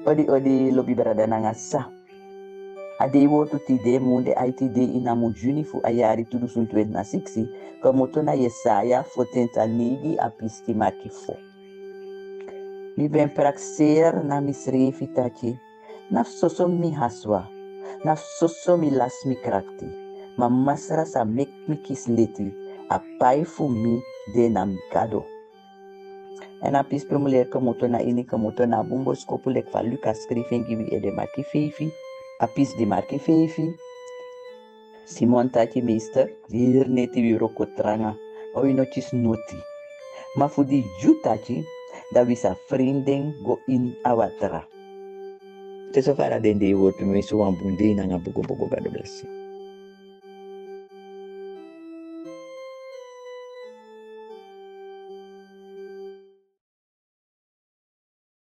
Odi lobi berada nangasa. Ade wotu tide munde aitide inamu juni fu ayari tudu sun 2006 kamoto na Yesaya fotenta nigi apiski makifo. Mi ben praxer na misrefi tachi. Na soso mi haswa. Na soso mi las mi krakti. Ma masra sa mek mi kisleti. A pai fu mi de na mi kado. En apis pro mulher kamoto na ini kamoto na bumbo skopu lek fa Lucas skriven gibi e de marki feifi. Apis de marki feifi. Simon taki meester, hier neti wiro kotranga. O inochis noti. Ma fu di jutaki, da wisa vrienden go in awatra. Te so fara dende wotu me so wan bunde na nga bugo bugo God bless you.